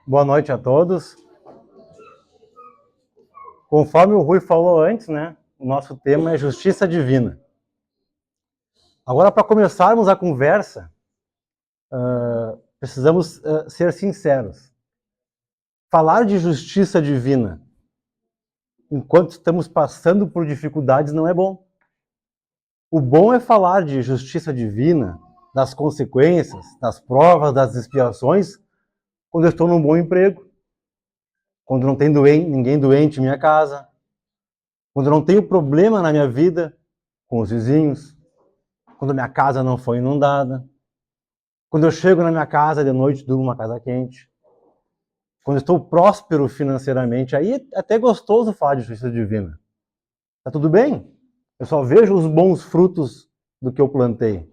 Boa noite a todos. Conforme o Rui falou antes, né, o nosso tema é justiça divina. Agora, para começarmos a conversa, precisamos ser sinceros. Falar de justiça divina enquanto estamos passando por dificuldades não é bom. O bom é falar de justiça divina, das consequências, das provas, das expiações, quando eu estou num bom emprego, quando não tem ninguém doente em minha casa, quando não tenho problema na minha vida com os vizinhos, quando minha casa não foi inundada, quando eu chego na minha casa de noite, durmo numa casa quente, quando estou próspero financeiramente, aí é até gostoso falar de justiça divina. Tá tudo bem? Eu só vejo os bons frutos do que eu plantei.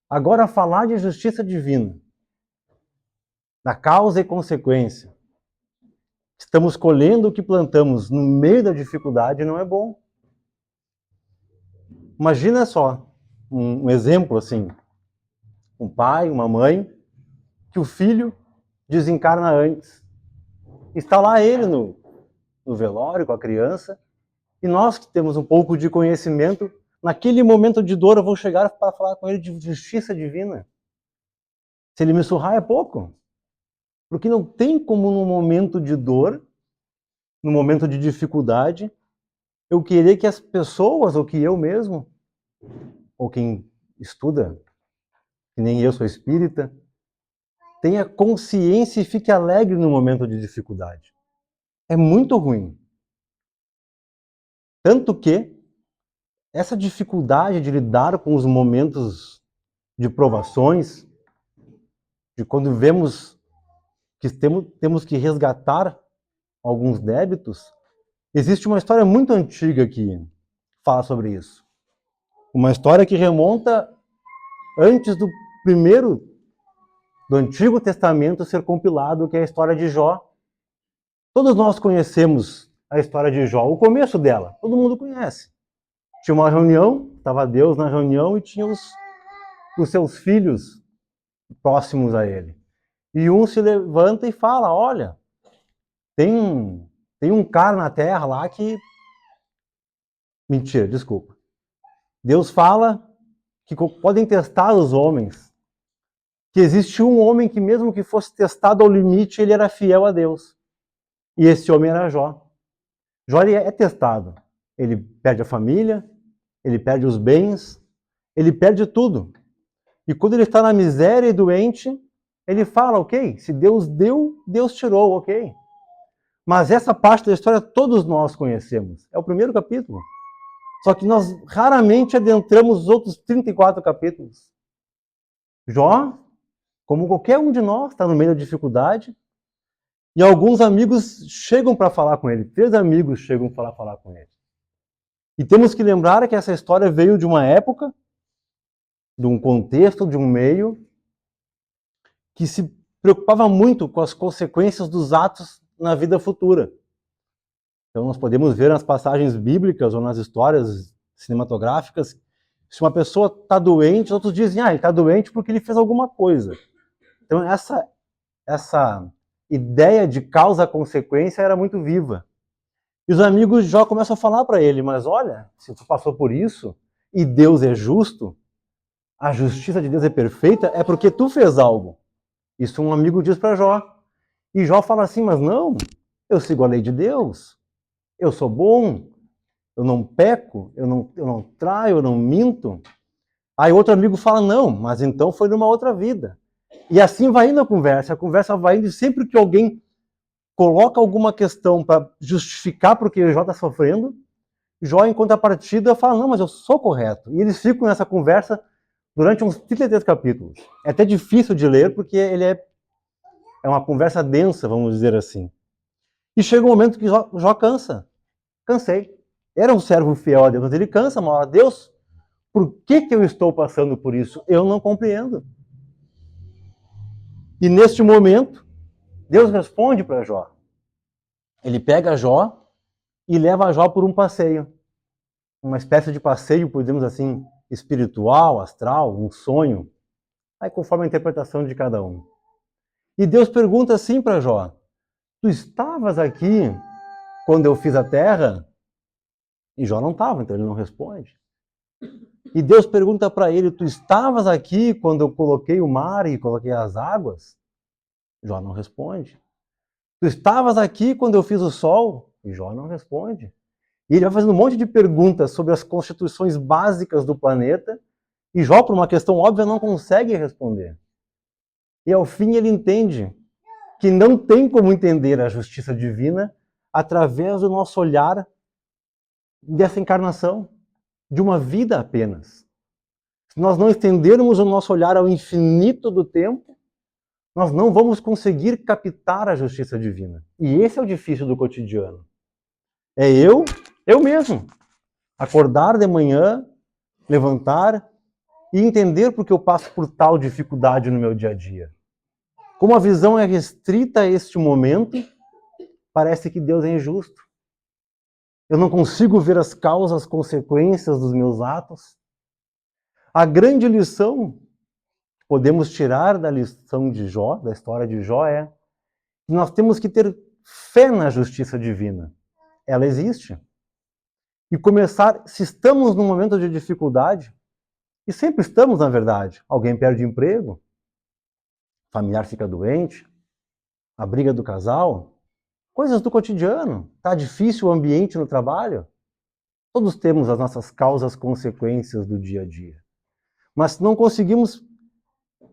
Agora, falar de justiça divina, da causa e consequência, estamos colhendo o que plantamos no meio da dificuldade, não é bom. Imagina só, um exemplo assim, um pai, uma mãe, que o filho desencarna antes. Está lá ele no velório com a criança, e nós que temos um pouco de conhecimento, naquele momento de dor eu vou chegar para falar com ele de justiça divina. Se ele me surrar é pouco, porque não tem como no momento de dor, no momento de dificuldade, eu querer que as pessoas, ou que eu mesmo, ou quem estuda, que nem eu sou espírita, tenha consciência e fique alegre no momento de dificuldade. É muito ruim. Tanto que essa dificuldade de lidar com os momentos de provações, de quando vemos que temos que resgatar alguns débitos, existe uma história muito antiga que fala sobre isso. Uma história que remonta antes do Antigo Testamento ser compilado, que é a história de Jó. Todos nós conhecemos a história de Jó, o começo dela, todo mundo conhece. Tinha uma reunião, estava Deus na reunião e tinha os seus filhos próximos a ele. E um se levanta e fala, olha, tem um cara na terra lá que... Mentira, desculpa. Deus fala que podem testar os homens, que existe um homem que mesmo que fosse testado ao limite, ele era fiel a Deus. E esse homem era Jó. Jó ele é testado. Ele perde a família, ele perde os bens, ele perde tudo. E quando ele está na miséria e doente, ele fala, ok, se Deus deu, Deus tirou, ok. Mas essa parte da história todos nós conhecemos. É o primeiro capítulo. Só que nós raramente adentramos os outros 34 capítulos. Jó, como qualquer um de nós, está no meio da dificuldade. E alguns amigos chegam para falar com ele. 3 amigos chegam para falar com ele. E temos que lembrar que essa história veio de uma época, de um contexto, de um meio, que se preocupava muito com as consequências dos atos na vida futura. Então nós podemos ver nas passagens bíblicas ou nas histórias cinematográficas, se uma pessoa está doente, outros dizem, ele está doente porque ele fez alguma coisa. Então essa ideia de causa-consequência era muito viva. E os amigos já começam a falar para ele, mas olha, se tu passou por isso, e Deus é justo, a justiça de Deus é perfeita, é porque tu fez algo. Isso um amigo diz para Jó. E Jó fala assim, mas não, eu sigo a lei de Deus, eu sou bom, eu não peco, eu não traio, eu não minto. Aí outro amigo fala, não, mas então foi numa outra vida. E assim vai indo a conversa vai indo, e sempre que alguém coloca alguma questão para justificar porque Jó está sofrendo, Jó, em contrapartida, fala, não, mas eu sou correto. E eles ficam nessa conversa durante uns 33 capítulos. É até difícil de ler, porque ele é uma conversa densa, vamos dizer assim. E chega um momento que Jó cansa. Cansei. Era um servo fiel a Deus, mas ele cansa uma hora. Deus, por que eu estou passando por isso? Eu não compreendo. E neste momento, Deus responde para Jó. Ele pega Jó e leva Jó por um passeio. Uma espécie de passeio, podemos assim, espiritual, astral, um sonho. Aí conforme a interpretação de cada um. E Deus pergunta assim para Jó: tu estavas aqui quando eu fiz a terra? E Jó não estava, então ele não responde. E Deus pergunta para ele: tu estavas aqui quando eu coloquei o mar e coloquei as águas? Jó não responde. Tu estavas aqui quando eu fiz o sol? E Jó não responde. E ele vai fazendo um monte de perguntas sobre as constituições básicas do planeta, e Jó, por uma questão óbvia, não consegue responder. E ao fim ele entende que não tem como entender a justiça divina através do nosso olhar dessa encarnação, de uma vida apenas. Se nós não estendermos o nosso olhar ao infinito do tempo, nós não vamos conseguir captar a justiça divina. E esse é o difícil do cotidiano. É eu mesmo, acordar de manhã, levantar e entender por que eu passo por tal dificuldade no meu dia a dia. Como a visão é restrita a este momento, parece que Deus é injusto. Eu não consigo ver as causas, as consequências dos meus atos. A grande lição que podemos tirar da lição de Jó, da história de Jó, é que nós temos que ter fé na justiça divina. Ela existe. E começar, se estamos num momento de dificuldade, e sempre estamos, na verdade, alguém perde emprego, familiar fica doente, a briga do casal, coisas do cotidiano, tá difícil o ambiente no trabalho. Todos temos as nossas causas, consequências do dia a dia. Mas se não conseguimos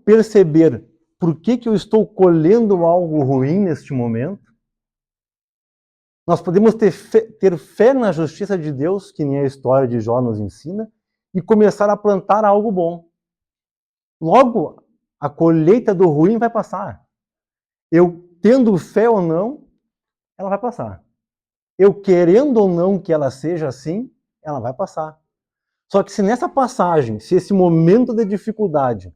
perceber por que eu estou colhendo algo ruim neste momento, nós podemos ter fé na justiça de Deus, que nem a história de Jó nos ensina, e começar a plantar algo bom. Logo, a colheita do ruim vai passar. Eu tendo fé ou não, ela vai passar. Eu querendo ou não que ela seja assim, ela vai passar. Só que se nessa passagem, se esse momento de dificuldade,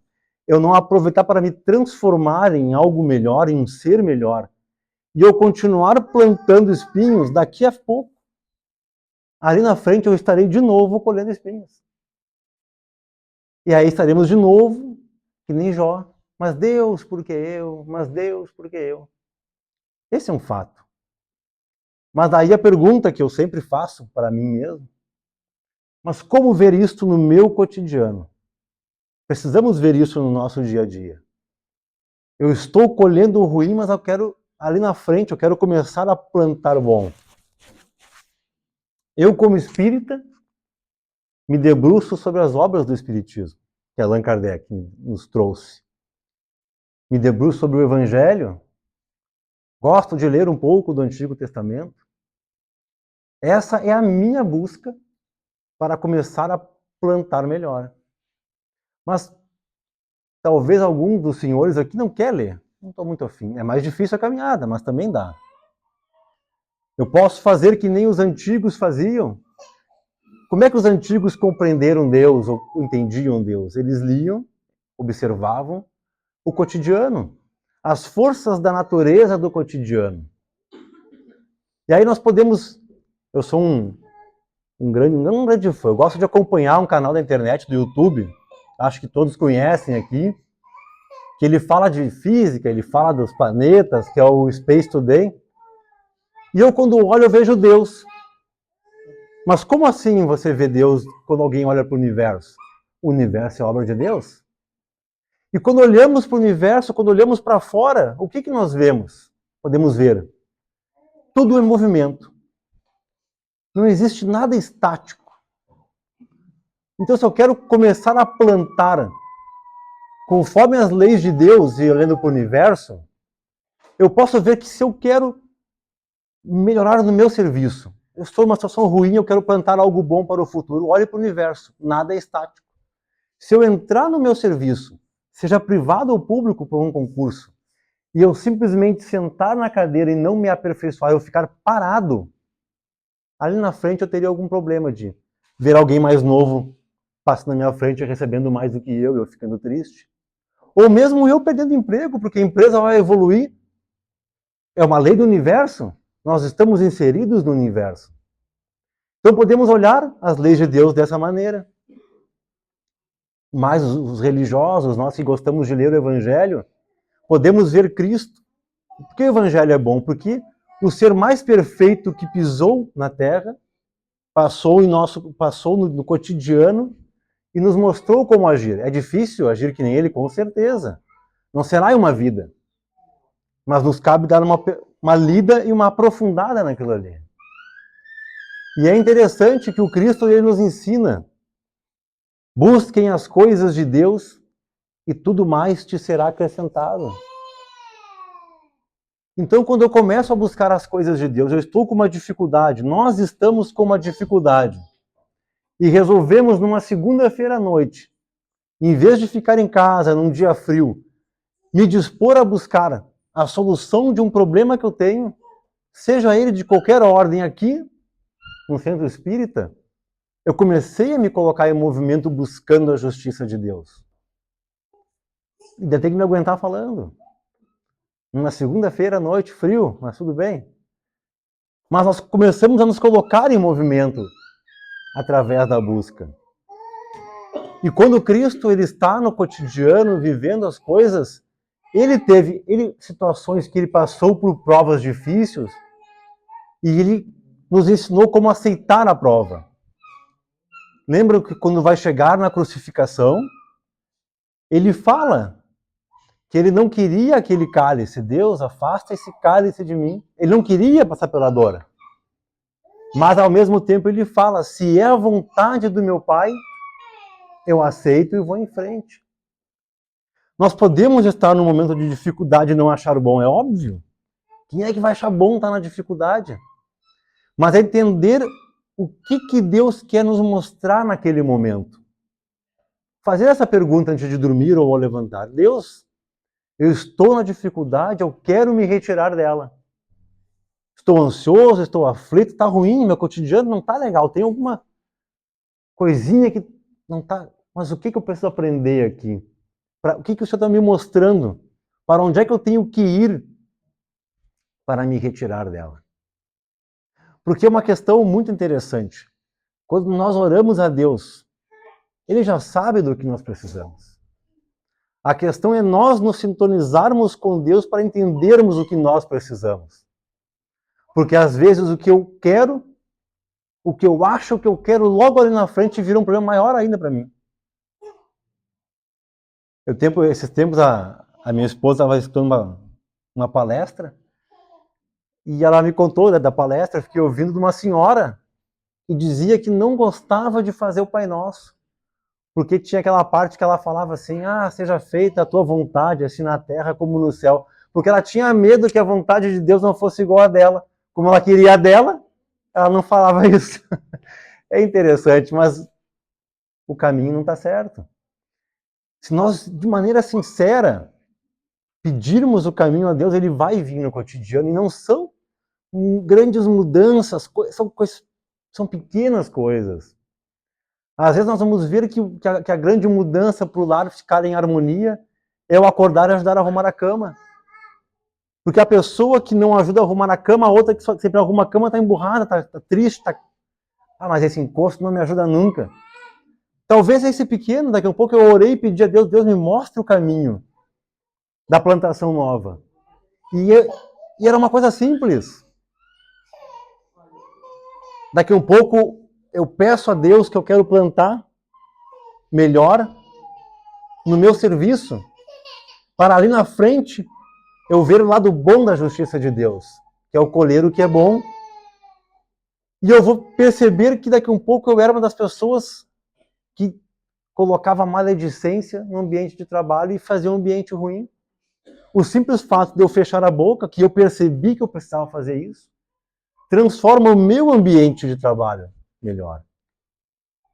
eu não aproveitar para me transformar em algo melhor, em um ser melhor, e eu continuar plantando espinhos, daqui a pouco, ali na frente eu estarei de novo colhendo espinhos. E aí estaremos de novo, que nem Jó. Mas Deus, por que eu? Mas Deus, por que eu? Esse é um fato. Mas daí a pergunta que eu sempre faço para mim mesmo, mas como ver isto no meu cotidiano? Precisamos ver isso no nosso dia a dia. Eu estou colhendo o ruim, mas eu quero, ali na frente, eu quero começar a plantar o bom. Eu, como espírita, me debruço sobre as obras do Espiritismo, que Allan Kardec nos trouxe. Me debruço sobre o Evangelho, gosto de ler um pouco do Antigo Testamento. Essa é a minha busca para começar a plantar melhor. Mas talvez algum dos senhores aqui não quer ler. Não estou muito afim. É mais difícil a caminhada, mas também dá. Eu posso fazer que nem os antigos faziam. Como é que os antigos compreenderam Deus ou entendiam Deus? Eles liam, observavam o cotidiano, as forças da natureza do cotidiano. E aí nós podemos... Eu sou um grande fã. Eu gosto de acompanhar um canal da internet, do YouTube, acho que todos conhecem aqui, que ele fala de física, ele fala dos planetas, que é o Space Today. E eu, quando olho, eu vejo Deus. Mas como assim você vê Deus quando alguém olha para o universo? O universo é obra de Deus. E quando olhamos para o universo, quando olhamos para fora, o que nós vemos? Podemos ver. Tudo é movimento. Não existe nada estático. Então, se eu quero começar a plantar conforme as leis de Deus e olhando para o universo, eu posso ver que se eu quero melhorar no meu serviço, eu estou numa situação ruim, eu quero plantar algo bom para o futuro, olhe para o universo, nada é estático. Se eu entrar no meu serviço, seja privado ou público por um concurso, e eu simplesmente sentar na cadeira e não me aperfeiçoar, eu ficar parado, ali na frente eu teria algum problema de ver alguém mais novo passando na minha frente recebendo mais do que eu ficando triste. Ou mesmo eu perdendo emprego, porque a empresa vai evoluir. É uma lei do universo. Nós estamos inseridos no universo. Então podemos olhar as leis de Deus dessa maneira. Mas os religiosos, nós que gostamos de ler o Evangelho, podemos ver Cristo. Por que o Evangelho é bom? Porque o ser mais perfeito que pisou na Terra passou no cotidiano e nos mostrou como agir. É difícil agir que nem ele, com certeza. Não será em uma vida. Mas nos cabe dar uma lida e uma aprofundada naquilo ali. E é interessante que o Cristo ele nos ensina: busquem as coisas de Deus e tudo mais te será acrescentado. Então, quando eu começo a buscar as coisas de Deus, eu estou com uma dificuldade, nós estamos com uma dificuldade, e resolvemos numa segunda-feira à noite, em vez de ficar em casa num dia frio, me dispor a buscar a solução de um problema que eu tenho, seja ele de qualquer ordem aqui, no centro espírita, eu comecei a me colocar em movimento buscando a justiça de Deus. E ainda tem que me aguentar falando. Numa segunda-feira à noite, frio, mas tudo bem. Mas nós começamos a nos colocar em movimento através da busca. E quando Cristo ele está no cotidiano, vivendo as coisas, ele teve situações que ele passou por provas difíceis e ele nos ensinou como aceitar a prova. Lembra que quando vai chegar na crucificação, ele fala que ele não queria aquele cálice. Deus, afasta esse cálice de mim. Ele não queria passar pela dor. Mas ao mesmo tempo ele fala, se é a vontade do meu Pai, eu aceito e vou em frente. Nós podemos estar num momento de dificuldade e não achar bom, é óbvio. Quem é que vai achar bom estar na dificuldade? Mas é entender o que Deus quer nos mostrar naquele momento. Fazer essa pergunta antes de dormir ou ao levantar. Deus, eu estou na dificuldade, eu quero me retirar dela. Estou ansioso, estou aflito, está ruim, meu cotidiano não está legal, tem alguma coisinha que não está... Mas o que eu preciso aprender aqui? O que o Senhor está me mostrando? Para onde é que eu tenho que ir para me retirar dela? Porque é uma questão muito interessante. Quando nós oramos a Deus, Ele já sabe do que nós precisamos. A questão é nós nos sintonizarmos com Deus para entendermos o que nós precisamos. Porque às vezes o que eu quero, o que eu acho que eu quero logo ali na frente vira um problema maior ainda para mim. Esses tempos a minha esposa estava escutando uma palestra e ela me contou da palestra, fiquei ouvindo de uma senhora que dizia que não gostava de fazer o Pai Nosso, porque tinha aquela parte que ela falava assim, seja feita a tua vontade, assim na terra como no céu, porque ela tinha medo que a vontade de Deus não fosse igual a dela. Como ela queria a dela, ela não falava isso. É interessante, mas o caminho não está certo. Se nós, de maneira sincera, pedirmos o caminho a Deus, Ele vai vir no cotidiano, e não são grandes mudanças, são pequenas coisas. Às vezes nós vamos ver que a grande mudança para o lar ficar em harmonia é o acordar e ajudar a arrumar a cama. Porque a pessoa que não ajuda a arrumar a cama, a outra que sempre arruma a cama está emburrada, está triste, mas esse encosto não me ajuda nunca. Talvez esse pequeno, daqui a pouco eu orei e pedi a Deus, Deus me mostre o caminho da plantação nova. E era uma coisa simples. Daqui a um pouco eu peço a Deus que eu quero plantar melhor no meu serviço, para ali na frente eu ver o lado bom da justiça de Deus, que é o colher o que é bom. E eu vou perceber que daqui a um pouco eu era uma das pessoas que colocava maledicência no ambiente de trabalho e fazia um ambiente ruim. O simples fato de eu fechar a boca, que eu percebi que eu precisava fazer isso, transforma o meu ambiente de trabalho melhor.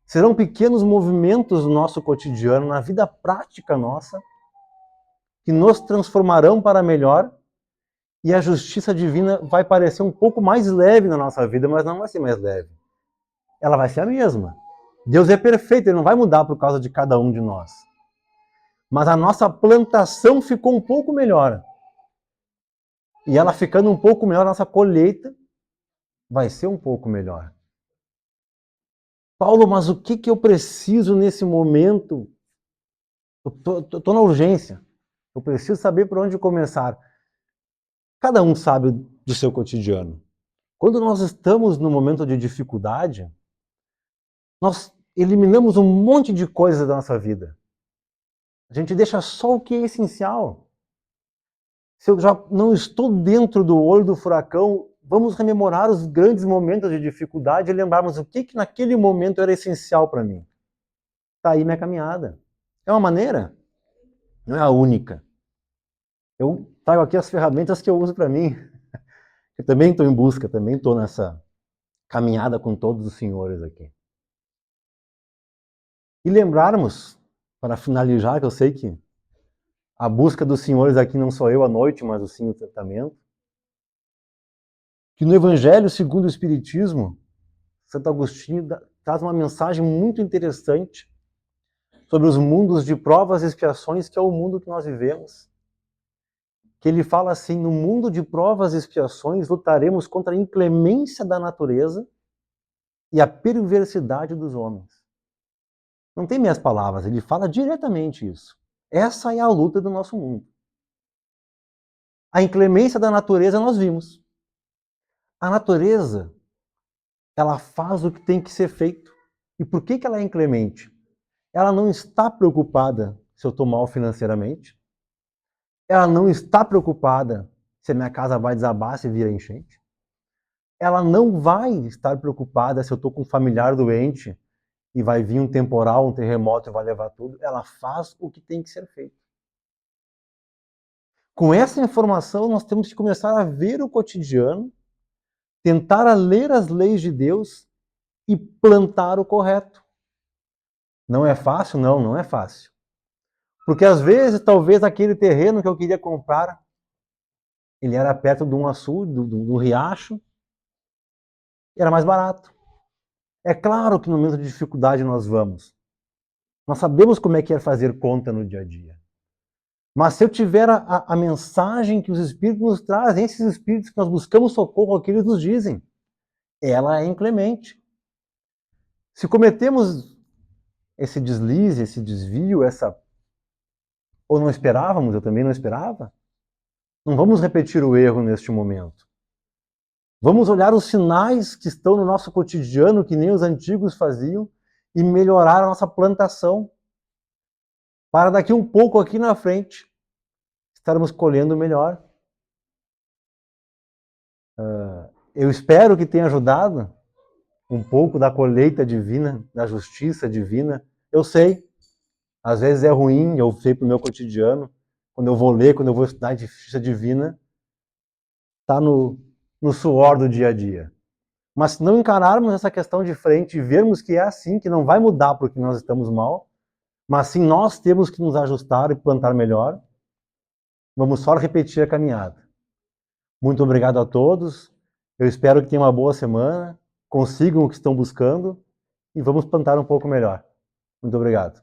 Serão pequenos movimentos no nosso cotidiano, na vida prática nossa, que nos transformarão para melhor, e a justiça divina vai parecer um pouco mais leve na nossa vida, mas não vai ser mais leve. Ela vai ser a mesma. Deus é perfeito, Ele não vai mudar por causa de cada um de nós. Mas a nossa plantação ficou um pouco melhor. E ela ficando um pouco melhor, a nossa colheita vai ser um pouco melhor. Paulo, mas o que eu preciso nesse momento? Eu estou na urgência. Eu preciso saber por onde começar. Cada um sabe do seu cotidiano. Quando nós estamos no momento de dificuldade, nós eliminamos um monte de coisas da nossa vida. A gente deixa só o que é essencial. Se eu já não estou dentro do olho do furacão, vamos rememorar os grandes momentos de dificuldade e lembrarmos o que naquele momento era essencial para mim. Está aí minha caminhada. É uma maneira? Não é a única. Eu trago aqui as ferramentas que eu uso para mim. Eu também estou em busca, também estou nessa caminhada com todos os senhores aqui. E lembrarmos, para finalizar, que eu sei que a busca dos senhores aqui não sou eu à noite, mas o sim o tratamento, que no Evangelho segundo o Espiritismo, Santo Agostinho traz uma mensagem muito interessante sobre os mundos de provas e expiações, que é o mundo que nós vivemos. Que ele fala assim: no mundo de provas e expiações lutaremos contra a inclemência da natureza e a perversidade dos homens. Não tem meias palavras, ele fala diretamente isso. Essa é a luta do nosso mundo. A inclemência da natureza nós vimos. A natureza, ela faz o que tem que ser feito. E por que ela é inclemente? Ela não está preocupada se eu estou mal financeiramente. Ela não está preocupada se a minha casa vai desabar, se vira enchente. Ela não vai estar preocupada se eu estou com um familiar doente e vai vir um temporal, um terremoto e vai levar tudo. Ela faz o que tem que ser feito. Com essa informação, nós temos que começar a ver o cotidiano, tentar a ler as leis de Deus e plantar o correto. Não é fácil? Não, não é fácil. Porque às vezes, talvez aquele terreno que eu queria comprar, ele era perto de um açude, de um riacho, e era mais barato. É claro que no momento de dificuldade nós vamos. Nós sabemos como é que é fazer conta no dia a dia. Mas se eu tiver a mensagem que os Espíritos nos trazem, esses Espíritos que nós buscamos socorro, o que eles nos dizem, ela é inclemente. Se cometemos esse deslize, esse desvio, ou não esperávamos, eu também não esperava, não vamos repetir o erro neste momento. Vamos olhar os sinais que estão no nosso cotidiano, que nem os antigos faziam, e melhorar a nossa plantação, para daqui um pouco aqui na frente estarmos colhendo melhor. Eu espero que tenha ajudado um pouco da colheita divina, da justiça divina. Eu sei, às vezes é ruim, eu sei pro meu cotidiano, quando eu vou ler, quando eu vou estudar de justiça divina, está no suor do dia a dia. Mas se não encararmos essa questão de frente e vermos que é assim, que não vai mudar porque nós estamos mal, mas sim nós temos que nos ajustar e plantar melhor, vamos só repetir a caminhada. Muito obrigado a todos, eu espero que tenham uma boa semana, consigam o que estão buscando e vamos plantar um pouco melhor. Muito obrigado.